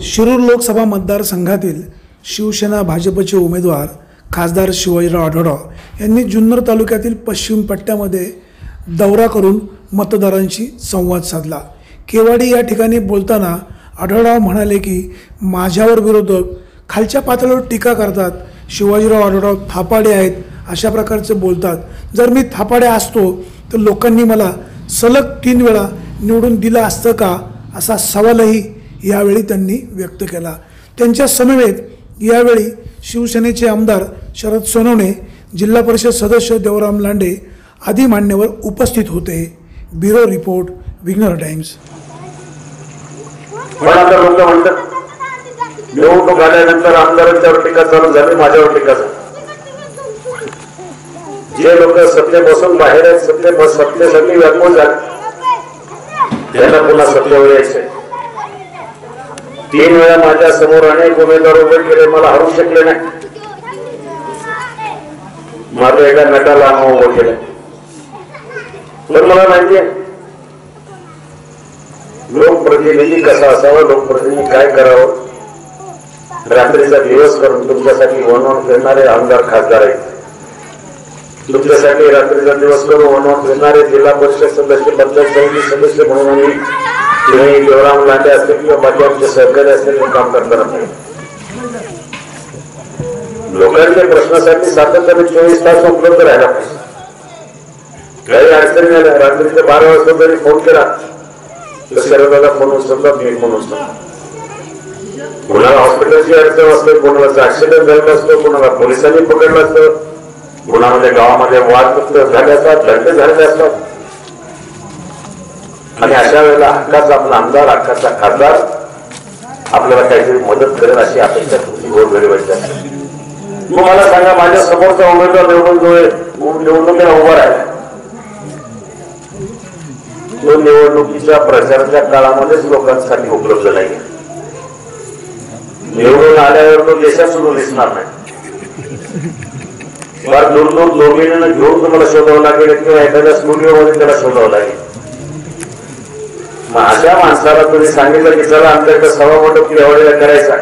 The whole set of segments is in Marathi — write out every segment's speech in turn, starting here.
शिरूर लोकसभा मतदारसंघातील शिवसेना भाजपचे उमेदवार खासदार शिवाजीराव आढळराव यांनी जुन्नर तालुक्यातील पश्चिम पट्ट्यामध्ये दौरा करून मतदारांशी संवाद साधला। केवाडी या ठिकाणी बोलताना आढळराव म्हणाले की माझ्यावर विरोधक खालच्या पातळीवर टीका करतात, शिवाजीराव आढळराव थापाडे आहेत अशा प्रकारचे बोलतात। जर मी थापाडे असतो तर लोकांनी मला सलग 3 वेळा निवडून दिलं असतं का, असा सवालही यावेळी त्यांनी व्यक्त केला। त्यांच्या समवेत यावेळी शिवसेनेचे आमदार शरद सोनवणे, जिल्हा परिषद सदस्य देवराम लांडे आदी मान्यवर उपस्थित होते। ब्युरो रिपोर्ट, विघ्नर टाइम्स। आता लोक म्हणतात निवडणूक आल्यानंतर आमदारांच्यावर टीका चालू झाली, माझ्यावर टीका झाली। जे लोक सत्तेपासून बाहेर आहेत, सत्तेसाठी व्याकुळ झाले, त्यांना पुन्हा सत्तेवर यायचंय। 3 वेळा माझ्या समोर अनेक उमेदवार उभे केले, मला हरू शकले नाही। माझ्या एका नटाला उभं केलं, पण मला माहितीये लोकप्रतिनिधी कसा असावा, लोकप्रतिनिधी काय करावं। रात्रीचा दिवस करून तुमच्यासाठी वनवन फिरणारे आमदार खासदार आहेत, तुमच्यासाठी रात्रीचा दिवस करून वनवन फिरणारे जिल्हा परिषद सदस्य, पंचायत समिती सदस्य म्हणून आम्ही देवराम लांडे असतील किंवा बाकी आमचे सहकारी असतील काम करताना लोकांच्या प्रश्नासाठी सातत्याने 24 तास उपलब्ध राहायला पाहिजे। काही अडचणी आल्या, रात्रीच्या 12 वाजता जरी फोन केला तर शरदाला फोन उचलतात, मी फोन उचलतो। कोणाला हॉस्पिटलची अडचण असते, कोणाला ऍक्सिडेंट झालेला असतो, कोणाला पोलिसांनी पकडलं असतं, कोणामध्ये गावामध्ये वाद झाले असतात, दंड झालेले असतात। आणि अशा वेळेला हक्काचा आपला आमदार, हक्काचा खासदार आपल्याला काहीतरी मदत करेल अशी अपेक्षा तुमची गोरगरिबांची असते। मग मला सांगा, माझ्या समोरचा उमेदवार निवडणुकीला उभा राहिला, तो निवडणुकीच्या प्रचाराच्या काळामध्येच लोकांसाठी उपलब्ध नाही। निवडून आल्यावर तो देशात सुरू दिसणार नाही, फार दूर दोघींना घेऊन तुम्हाला शोधावं लागेल किंवा एखाद्या स्टुडिओमध्ये त्याला शोधावं लागेल। मग अशा माणसाला तुम्ही सांगितलं की चला आमच्याकडे सभा मंडप केवढ्याला करायचा,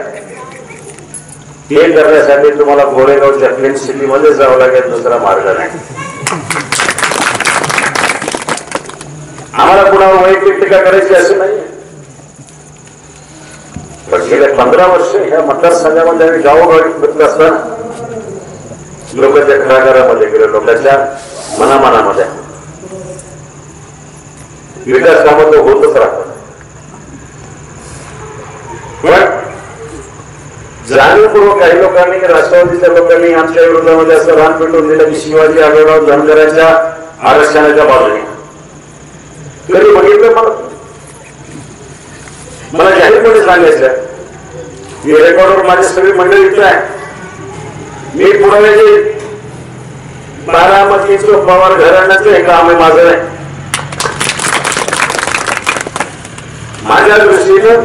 हे करण्यासाठी तुम्हाला गोरेगावच्या क्लीन सिटीमध्ये जावं लागेल, दुसरा मार्ग नाही। आम्हाला कुणावर वैयक्तिक टीका करायची असं नाही, पण गेल्या 15 वर्ष ह्या मतदारसंघामध्ये आम्ही गावोगावी फिरत असताना लोकांच्या घराघरामध्ये गेलो, लोकांच्या मनामनामध्ये विकास कामं तो होतच राहतात। पण जाणीवपूर्वक काही लोकांनी, राष्ट्रवादीच्या लोकांनी आमच्या विरोधामध्ये असं रान पेटवून दिलं की शिवाजी आढळराव धनगरांच्या आरक्षणाच्या बाजूने। कधी बघितलं मला जाहीरपणे सांगायचं, मी रेकॉर्डवर माझी सगळी मंडळी इथं आहे, मी पुराव्याचे बारामतीचं पवार घराण्याचं हे काम आहे माझं आहे। माझ्या दृष्टीनं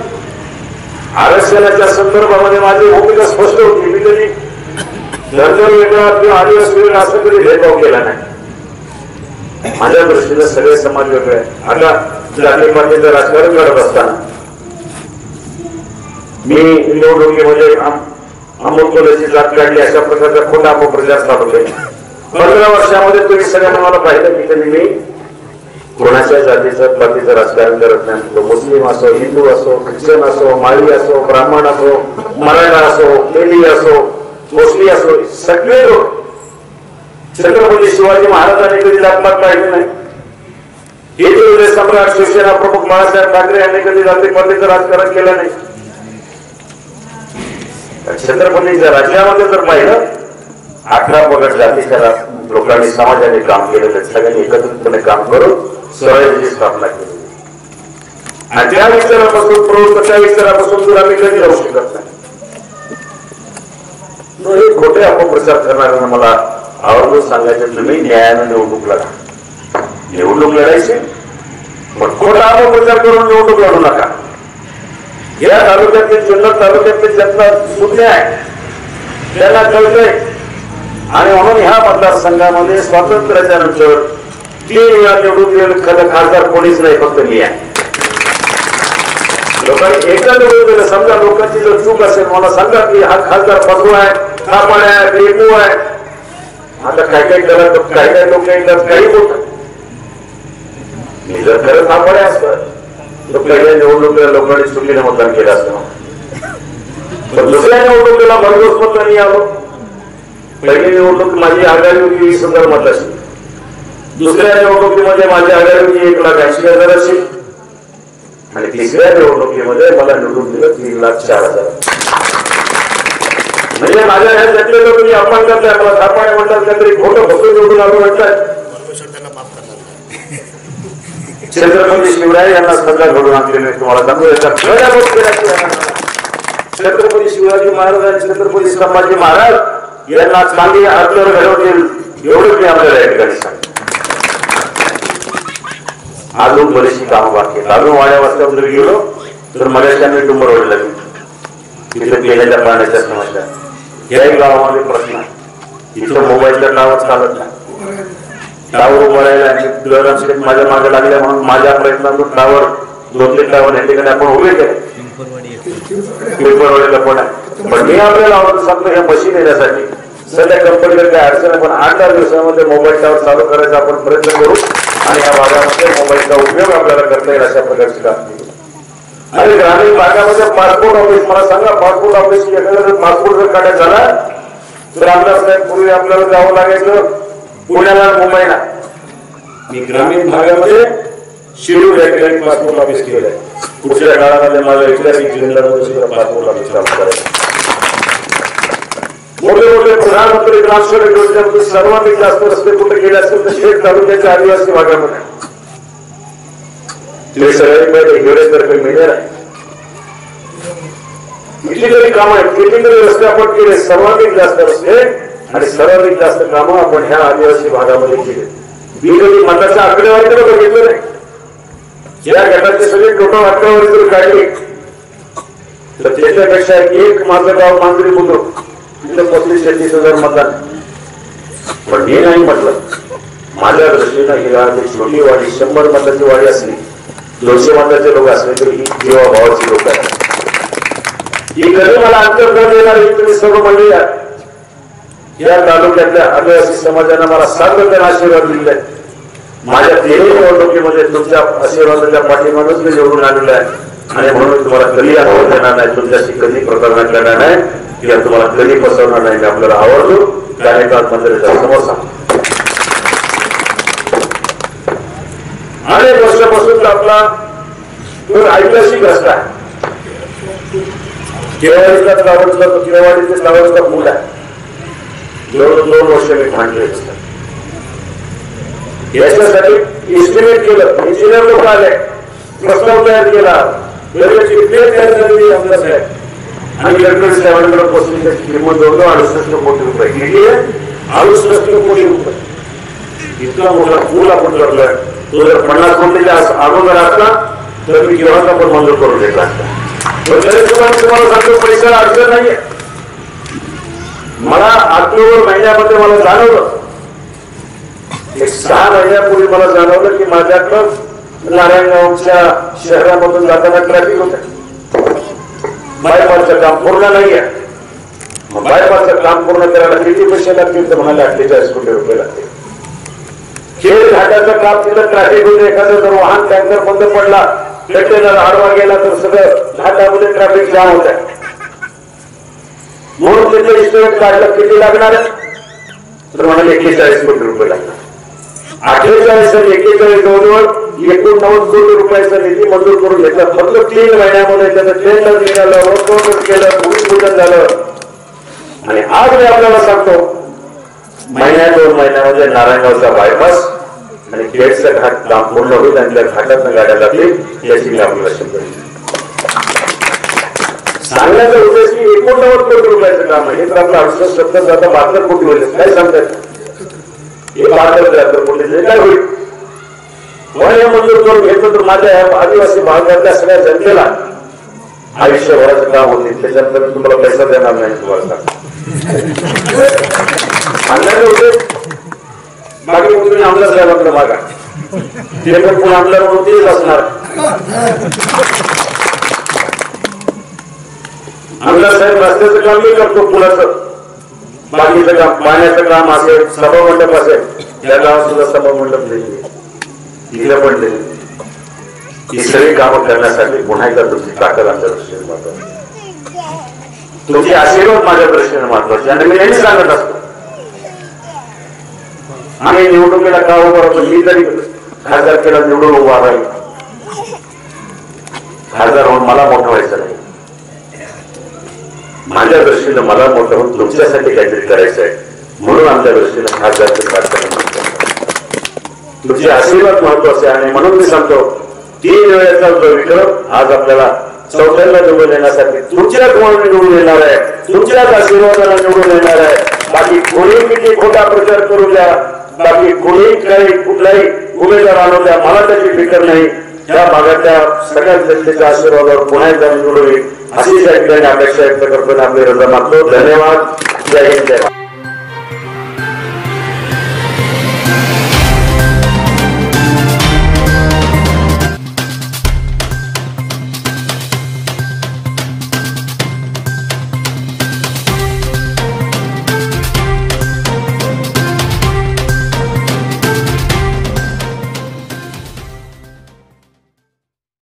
आरक्षणाच्या संदर्भामध्ये माझी भूमिका स्पष्ट होती। मी कधी धनगर वेगळा किंवा आदिवासी वेगळा असं कधी भेदभाव केला नाही। माझ्या दृष्टीनं सगळे समाज वेगळे आहे। आता जातीपातीचं राजकारण करत असताना मी निवडणुकीमध्ये अमोल कोल्हेची जात काढली अशा प्रकारचा खोटा अपप्रचार चालू केला। 15 वर्षामध्ये तुम्ही सगळ्यांना मला पाहिलं की त्यांनी मी कोणाच्या जातीचं पातीचं राजकारण करत नाही। तो मुस्लिम असो, हिंदू असो, ख्रिश्चन असो, माळी असो, ब्राह्मण असो, मराठा असो, तेली असो, भोसले असो, सगळे लोक छत्रपती शिवाजी महाराजांनी कधी जातपात पाहिजे नाही। हिंदू सम्राट शिवसेना प्रमुख बाळासाहेब ठाकरे यांनी कधी जातीपातीचं राजकारण केलं नाही। छत्रपतीच्या राज्यामध्ये जर पाहिलं 18 पगड जातीच्या लोकांनी, समाजाने काम केलं, सगळ्यांनी एकत्रितपणे काम करून स्वराज्याची स्थापना केली। आणि त्या विचारापासून प्रवृत्त, त्या विचारापासून दूर आम्ही कधी राहू शकत नाही। हे खोटे अपप्रचार करणाऱ्यांना मला आवर्जून सांगायचे, तुम्ही न्यायाने निवडणूक लढा, निवडणूक लढायची, पण खोटा अपप्रचार करून निवडणूक लढू नका। या तालुक्यातील, जुन्नर तालुक्यातील जनता सुज्ञ आहे, त्यांना कळतंय। आणि म्हणून ह्या मतदारसंघामध्ये स्वातंत्र्याच्या नंतर 3 वेळा निवडून दिलेलं खासदार कोणीच नाही, फक्त मी आहे। लोकांनी एकदा निवडून दिलं. समजा लोकांची जर चूक असेल मला सांगा की हा खासदार फसवा आहे, थापण आहे, बेकू आहे. आता काय काय करत काही काही लोक येतात काही बोलतात. मी जर खरं थापण आहे असतं तर पहिल्या निवडणुकीला लोकांनी चुकीने मतदान केलं असतं. पण दुसऱ्या निवडणुकीला भरघोस मतदान यावं. पहिली निवडणूक माझी आघाडी होती 20,000 मताची. दुसऱ्या निवडणुकीमध्ये माझी आघाडी होती 1,80,000 अशी. आणि तिसऱ्या निवडणुकीमध्ये मला निवडून दिलं 3,04,000. म्हणजे माझ्या ह्या जटलेलं तुम्ही अपमान करताय. मला थापाणे म्हणतात काहीतरी खोटं फक्त निवडून आलो म्हणतात. छत्रपती शिवराय यांना सगळा घडून आणलेले तुम्हाला सांगू. छत्रपती शिवाजी महाराज आणि छत्रपती संभाजी महाराज यांना चांगली आदर घडवतील एवढंच मी आपल्याला या ठिकाणी सांगतो. अजून बरीचशी कामं बाकी आहेत. अजून वाड्या वाजता जर गेलो तर मगाशी आम्ही डुंबरवाडीला गेलो. तिथे पिण्याच्या पाण्याच्या समस्या याही गावामध्ये प्रश्न आहे. इथं मोबाईलचा टावर चालत नाही. टावर उभं राहिला आणि माझ्या मागे लागल्या म्हणून माझ्या प्रयत्नातून टावर 2-3 टावर या ठिकाणी आपण उभे केले. पिंपरवाडीला पण आहे. पण मी आपल्याला आवडत सांगतो ह्या मशीन येण्यासाठी सध्या कंपनीला काय अडचण आहे. पण 8-10 दिवसामध्ये मोबाईल टावर चालू करायचा आपण प्रयत्न करू आणि या भागामध्ये मोबाईलचा उपयोग आपल्याला करता येईल अशा प्रकारची काम केली. आणि ग्रामीण भागामध्ये पासपोर्ट ऑफिस मला सांगा. पासपोर्ट ऑफिस एखादा जर पासपोर्ट जर काढायचा झाला तर आमदार साहेब पूर्वी आपल्याला जावं लागायचं पुण्याला मुंबईला. मी ग्रामीण भागामध्ये शिरूर या ठिकाणी पासपोर्ट ऑफिस केलंय. पुढच्या काळामध्ये माझ्या ऐतिहासिक जिल्ह्यामध्ये सुद्धा पासपोर्ट ऑफिस चालू करायचं. मोठे मोठे प्रधानमंत्री ट्रान्सफर योजनेमध्ये सर्वाधिक जास्त रस्ते कुठे गेले असतील तर शेत तालुक्याच्या आदिवासी भागामध्ये. ते सगळे पहिले हिवरेतर्फे मिळणार आहे. कितीतरी कामं आहेत, कितीतरी रस्ते आपण केले. सर्वाधिक जास्त रस्ते आणि सर्वाधिक जास्त कामं आपण ह्या आदिवासी भागामध्ये केली. मी कधी मताच्या आकडेवारीकडे बघितलं नाही. या गटाचे सगळे टोटल आकडेवारी जर काढली तर त्याच्यापेक्षा एक माझं गाव मांजरी बुद्रुक तिथं 35-36,000 मतदान. पण मी नाही म्हटलं. माझ्या दृष्टीनं ही गावाची छोटी वाडी 100 मताची वाडी असली 200 मताचे लोक असले तरी ही जीवाभावाची लोक आहेत. ही कधी मला अंतर न देणार तुम्ही सर्व मंडळी या तालुक्यातल्या आदिवासी समाजाने मला सातत्याने आशीर्वाद दिलेला आहे. माझ्या 3 निवडणुकीमध्ये तुमच्या आशीर्वादाच्या पाठीमागच मी निवडून आलेलो आहे. आणि म्हणून तुम्हाला कधी आवड देणार नाही, तुमच्याशी कधी प्रतारणा करणार नाही किंवा तुम्हाला कधी फसवणार नाही. मी आपल्याला आवडतो कार्यकाळ मंदिराच्या समोर सांगतो. अनेक वर्षापासून आपला ऐतिहासिक रस्ता आहे. केवाडीचा श्रावणचा केवाडीचे श्रावणचा पूल आहे. जवळजवळ 2 वर्ष मी मांडले. याच्यासाठी एस्टिमेट केलं. इंजिनियर लोक आले, प्रस्ताव तयार केला, तयार झालेली आमदार साहेब आणि गडकरी साहेबांकडे पोहोचली. त्याची किंमत जवळजवळ 68 कोटी रुपये. किती आहे? 68 कोटी रुपये. इतका मोठा पूल आपण करतोय. तो जर 50 कोटीच्या अगोदर असला तर मी केव्हाच आपण मंजूर करून घेतला असता. पण तरी तुम्हाला सांगतो पैशाला अडचण नाहीये. मला ऑक्टोबर महिन्यामध्ये मला जाणवलं, एक 6 महिन्यापूर्वी मला जाणवलं की माझ्याकडं नारायणगावच्या शहरामधून जाताना ट्रॅफिक होतं. बायपासचं काम पूर्ण नाहीये. बायपासचं काम पूर्ण करायला किती पैसे लागतील तर म्हणाले 48 कोटी रुपये लागतील. खेड घाटाचं काम तिथं ट्रॅफिक होते. एखादं जर वाहन टँकर बंद पडला, कंटेनर आडवा गेला तर सगळं घाटामध्ये ट्रॅफिक जाम होत आहे. म्हणून तिथे इस्टिमेट काढलं किती लागणार तर म्हणाले 41 कोटी रुपये लागणार. 48 आणि 41 जवळजवळ 89 कोटी रुपयाचा निधी मंजूर करून घेतला. फक्त 3 महिन्यामध्ये त्याचं टेंडर निघालं, वर्कआउट केलं, भूमिपूजन झालं. आणि आज मी आपल्याला सांगतो 1-2 महिन्यामध्ये नारायणगावचा बायपास आणि खेडचा घाट काम पूर्ण होईल आणि त्या घाटातनं गाड्या लागतील याची मी आपल्याला शब्द सांगण्याचा उद्देश की 89 कोटी रुपयाचं काम आहे. हे तर आपलं 68-70 आता 72 कोटी होईल. काय सांगताय? हे 72-73 कोटी काय होईल? हे मंजूर करून घेतलं तर माझ्या आदिवासी भागातल्या सगळ्या जनतेला आयुष्यभराचं काम होतील. त्याच्यानंतर तुम्हाला पैसा देणार नाही. तुम्हाला सांगण्याचा उद्देश बाकी तुम्ही आमदार साहेबांकडे मागा. ते पण कोण आमदार म्हणून तेच असणार. आमदार साहेब रस्त्याचं काम मी करतो, पुलाचं बाकीचं काम, पाण्याचं काम असेल, सभा मंडप असेल, त्या गावात सुद्धा सभा मंडप नाही, तिकडे पण नाही. ही सगळी कामं करण्यासाठी पुन्हा एकदा तुमची ताकद आमच्या दृष्टीने महत्वाची, तुमचे आशीर्वाद माझ्या दृष्टीने महत्वाचे. आणि मी नेहमी सांगत असतो, आम्ही निवडणुकीला का उभा राहतो, मी तरी खासदारकीला निवडून उभा राहील, खासदार होऊन मला मोठं व्हायचं नाही, माझ्या दृष्टीनं मला मोठं होऊन तुमच्यासाठी काहीतरी करायचं आहे, म्हणून आमच्या दृष्टीनं खासदारचं राजकारण तुमचे आशीर्वाद महत्वाचे. आणि म्हणून मी सांगतो, 3 वेळेचा जो विक्रम आज आपल्याला 4थ्यांदा निवडून येण्यासाठी तुमच्याच म्हणून निवडून येणार आहे, तुमच्याच आशीर्वादाला निवडून येणार आहे. बाकी कोणी किती खोटा प्रचार करू द्या, बाकी कोणी काही कुठलाही उमेदवार आणू द्या, मला त्याची फिकर नाही. त्या भागातल्या सगळ्या जनतेच्या आशीर्वादावर पुन्हा एकदा निवडून येईल अशी या ठिकाणी अपेक्षा व्यक्त करतो. आपली रजा मागतो. धन्यवाद. जय हिंद, जय भारत.